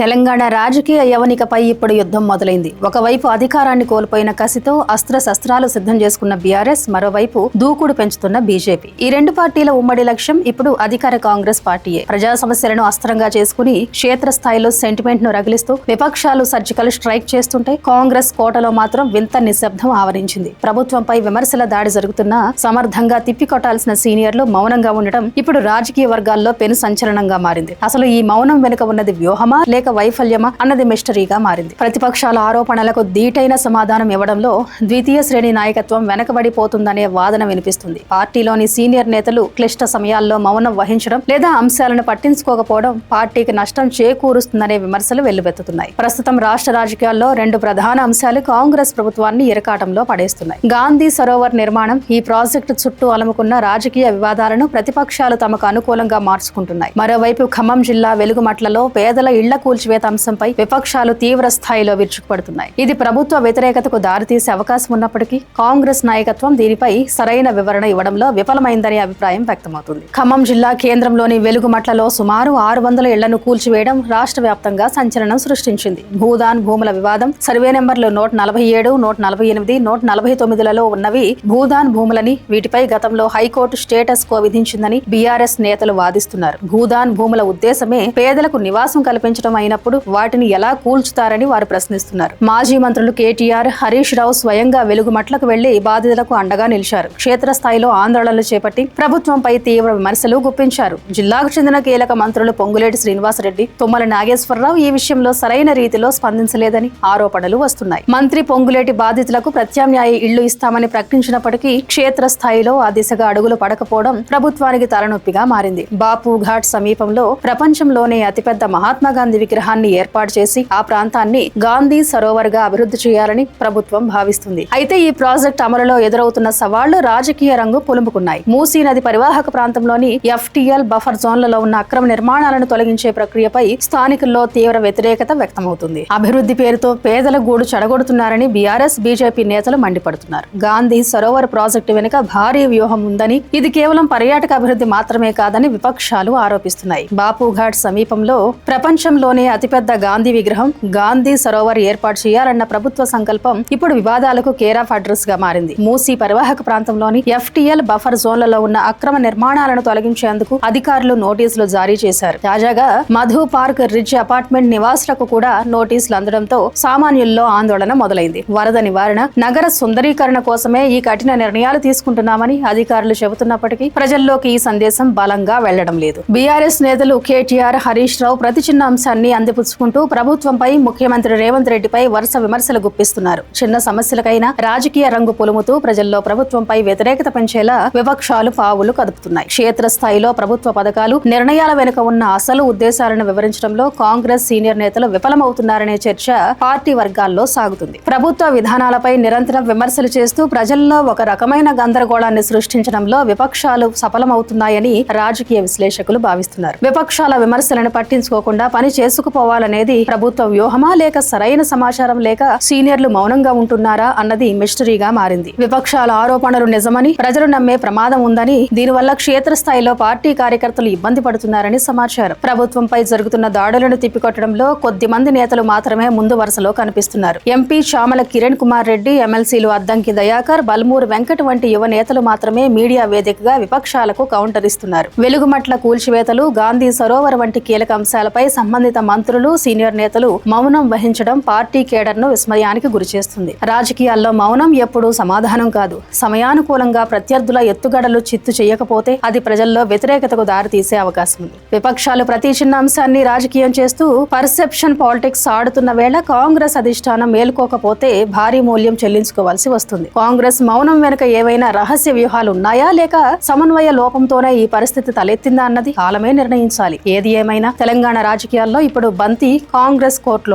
తెలంగాణ రాజకీయ యవనికపై ఇప్పుడు యుద్ధం మొదలైంది. ఒకవైపు అధికారాన్ని కోల్పోయిన కసితో అస్త్రశస్త్రాలు సిద్ధం చేసుకున్న బీఆర్ఎస్, మరోవైపు దూకుడు పెంచుతున్న బీజేపీ. ఈ రెండు పార్టీల ఉమ్మడి లక్ష్యం ఇప్పుడు అధికార కాంగ్రెస్ పార్టీయే. ప్రజా సమస్యలను అస్త్రంగా చేసుకుని క్షేత్రస్థాయిలో సెంటిమెంట్ ను రగిలిస్తూ విపక్షాలు సర్జికల్ స్ట్రైక్ చేస్తుంటే, కాంగ్రెస్ కోటలో మాత్రం వింత నిశ్శబ్దం ఆవరించింది. ప్రభుత్వంపై విమర్శల దాడి జరుగుతున్నా సమర్థంగా తిప్పికొట్టాల్సిన సీనియర్లు మౌనంగా ఉండటం ఇప్పుడు రాజకీయ వర్గాల్లో పెను సంచలనంగా మారింది. అసలు ఈ మౌనం వెనుక ఉన్నది వ్యూహమా లేక వైఫల్యమా అన్నది మిస్టరీగా మారింది. ప్రతిపక్షాల ఆరోపణలకు ధీటైన సమాధానం ఇవ్వడంలో ద్వితీయ శ్రేణి నాయకత్వం వెనకబడిపోతుందనే వాదన వినిపిస్తుంది. పార్టీలోని సీనియర్ నేతలు క్లిష్ట సమయాల్లో మౌనం వహించడం లేదా అంశాలను పట్టించుకోకపోవడం పార్టీకి నష్టం చేకూరుస్తుందనే విమర్శలు వెల్లువెత్తుతున్నాయి. ప్రస్తుతం రాష్ట్ర రాజకీయాల్లో రెండు ప్రధాన అంశాలు కాంగ్రెస్ ప్రభుత్వాన్ని ఇరకాటంలో పడేస్తున్నాయి. గాంధీ సరోవర్ నిర్మాణం, ఈ ప్రాజెక్టు చుట్టూ అలుముకున్న రాజకీయ వివాదాలను ప్రతిపక్షాలు తమకు అనుకూలంగా మార్చుకుంటున్నాయి. మరోవైపు ఖమ్మం జిల్లా వెలుగుమట్లలో పేదల ఇళ్ల కూల్చివేత అంశంపై విపక్షాలు తీవ్ర స్థాయిలో విరుచుకుపడుతున్నాయి. ఇది ప్రభుత్వ వ్యతిరేకతకు దారితీసే అవకాశం ఉన్నప్పటికీ కాంగ్రెస్ నాయకత్వం దీనిపై సరైన వివరణ ఇవ్వడంలో విఫలమైందనే అభిప్రాయం వ్యక్తమవుతుంది. ఖమ్మం జిల్లా కేంద్రంలోని వెలుగుమట్లలో సుమారు 600 ఇళ్లను కూల్చివేయడం రాష్ట్ర వ్యాప్తంగా సంచలనం సృష్టించింది. భూదాన్ భూముల వివాదం, సర్వే నెంబర్లు 147, 148, 149లలో ఉన్నవి భూదాన్ భూములని, వీటిపై గతంలో హైకోర్టు స్టేటస్ కో విధించిందని బీఆర్ఎస్ నేతలు వాదిస్తున్నారు. భూదాన్ భూముల ఉద్దేశమే పేదలకు నివాసం కల్పించడం అయినప్పుడు వాటిని ఎలా కూల్చుతారని వారు ప్రశ్నిస్తున్నారు. మాజీ మంత్రులు కేటీఆర్, హరీష్ రావు స్వయంగా వెలుగుమట్లకు వెళ్లి బాధితులకు అండగా నిలిచారు. క్షేత్రస్థాయిలో ఆందోళనలు చేపట్టి ప్రభుత్వంపై తీవ్ర విమర్శలు గుప్పించారు. జిల్లాకు చెందిన కీలక మంత్రులు పొంగులేటి శ్రీనివాసరెడ్డి, తుమ్మల నాగేశ్వరరావు ఈ విషయంలో సరైన రీతిలో స్పందించలేదని ఆరోపణలు వస్తున్నాయి. మంత్రి పొంగులేటి బాధితులకు ప్రత్యామ్నాయ ఇళ్లు ఇస్తామని ప్రకటించినప్పటికీ క్షేత్రస్థాయిలో ఆ దిశగా అడుగులు పడకపోవడం ప్రభుత్వానికి తలనొప్పిగా మారింది. బాపు ఘాట్ సమీపంలో ప్రపంచంలోనే అతిపెద్ద మహాత్మాగాంధీ విగ్రహాన్ని ఏర్పాటు చేసి ఆ ప్రాంతాన్ని గాంధీ సరోవర్ గా అభివృద్ధి చేయాలని ప్రభుత్వం భావిస్తుంది. అయితే ఈ ప్రాజెక్ట్ అమలులో ఎదురవుతున్న సవాళ్లు రాజకీయ రంగు పులుముకున్నాయి. మూసీ నది పరివాహక ప్రాంతంలోని ఎఫ్టీఎల్ బఫర్ జోన్లలో ఉన్న అక్రమ నిర్మాణాలను తొలగించే ప్రక్రియపై స్థానికుల్లో తీవ్ర వ్యతిరేకత వ్యక్తమవుతుంది. అభివృద్ధి పేరుతో పేదల గూడు చెడగొడుతున్నారని బీఆర్ఎస్, బీజేపీ నేతలు మండిపడుతున్నారు. గాంధీ సరోవర్ ప్రాజెక్టు వెనుక భారీ వ్యూహం ఉందని, ఇది కేవలం పర్యాటక అభివృద్ధి మాత్రమే కాదని విపక్షాలు ఆరోపిస్తున్నాయి. బాపుఘాట్ సమీపంలో ప్రపంచంలోనే అతిపెద్ద గాంధీ విగ్రహం, గాంధీ సరోవర్ ఏర్పాటు చేయాలన్న ప్రభుత్వ సంకల్పం ఇప్పుడు వివాదాలకు కేర్ ఆఫ్ అడ్రస్ గా మారింది. మూసీ పరివాహక ప్రాంతంలోని ఎఫ్టీఎల్ బఫర్ జోన్లలో ఉన్న అక్రమ నిర్మాణాలను తొలగించేందుకు అధికారులు నోటీసులు జారీ చేశారు. తాజాగా మధు పార్క్ రిడ్జ్ అపార్ట్మెంట్ నివాసులకు కూడా నోటీసులు అందడంతో సామాన్యుల్లో ఆందోళన మొదలైంది. వరద నివారణ, నగర సుందరీకరణ కోసమే ఈ కఠిన నిర్ణయాలు తీసుకుంటున్నామని అధికారులు చెబుతున్నప్పటికీ ప్రజల్లోకి ఈ సందేశం బలంగా వెళ్లడం లేదు. బీఆర్ఎస్ నేతలు కేటీఆర్, హరీష్ రావు ప్రతి చిన్న అంశాన్ని అందిపుచ్చుకుంటూ ప్రభుత్వంపై, ముఖ్యమంత్రి రేవంత్ రెడ్డిపై వరుస విమర్శలు గుప్పిస్తున్నారు. చిన్న సమస్యలకైనా రాజకీయ రంగు పులుముతూ ప్రజల్లో ప్రభుత్వంపై వ్యతిరేకత పెంచేలా విపక్షాలు పావులు కదుపుతున్నాయి. క్షేత్రస్థాయిలో ప్రభుత్వ పథకాలు, నిర్ణయాల వెనుక ఉన్న అసలు ఉద్దేశాలను వివరించడంలో కాంగ్రెస్ సీనియర్ నేతలు విఫలమవుతున్నారనే చర్చ పార్టీ వర్గాల్లో సాగుతుంది. ప్రభుత్వ విధానాలపై నిరంతరం విమర్శలు చేస్తూ ప్రజల్లో ఒక రకమైన గందరగోళాన్ని సృష్టించడంలో విపక్షాలు సఫలమవుతున్నాయని రాజకీయ విశ్లేషకులు భావిస్తున్నారు. విపక్షాల విమర్శలను పట్టించుకోకుండా పని చేసుకుపోవాలనేది ప్రభుత్వ వ్యూహమా లేక సరైన సమాచారం లేక సీనియర్లు మౌనంగా ఉంటున్నారా అన్నది మిస్టరీగా మారింది. విపక్షాల ఆరోపణలు నిజమని ప్రజలు నమ్మే ప్రమాదం ఉందని, దీనివల్ల క్షేత్రస్థాయిలో పార్టీ కార్యకర్తలు ఇబ్బంది పడుతున్నారని సమాచారం. ప్రభుత్వంపై జరుగుతున్న దాడులను తిప్పికొట్టడంలో కొద్ది మంది నేతలు మాత్రమే ముందు వరుసలో కనిపిస్తున్నారు. ఎంపీ చామల కిరణ్ కుమార్ రెడ్డి, ఎమ్మెల్సీలు అద్దంకి దయాకర్, బల్మూరు వెంకట్ వంటి యువ నేతలు మాత్రమే మీడియా వేదికగా విపక్షాలకు కౌంటర్ ఇస్తున్నారు. వెలుగుమట్ల కూల్చివేతలు, గాంధీ సరోవర్ వంటి కీలక అంశాలపై సంబంధిత మంత్రులు, సీనియర్ నేతలు మౌనం వహించడం పార్టీ కేడర్ను విస్మయానికి గురిచేస్తుంది. రాజకీయాల్లో మౌనం ఎప్పుడూ సమాధానం కాదు. సమయానుకూలంగా ప్రత్యర్థుల ఎత్తుగడలు చిత్తు చేయకపోతే అది ప్రజల్లో వ్యతిరేకతకు దారితీసే అవకాశం ఉంది. విపక్షాలు ప్రతి చిన్న అంశాన్ని రాజకీయం చేస్తూ పర్సెప్షన్ పాలిటిక్స్ ఆడుతున్న వేళ కాంగ్రెస్ అధిష్టానం మేల్కోకపోతే భారీ మూల్యం చెల్లించుకోవాల్సి వస్తుంది. కాంగ్రెస్ మౌనం వెనుక ఏవైనా రహస్య వ్యూహాలు ఉన్నాయా లేక సమన్వయ లోపంతోనే ఈ పరిస్థితి తలెత్తిందా అన్నది కాలమే నిర్ణయించాలి. ఏది ఏమైనా తెలంగాణ రాజకీయాల్లో ఇప్పుడు బంతి కాంగ్రెస్ కోర్టులో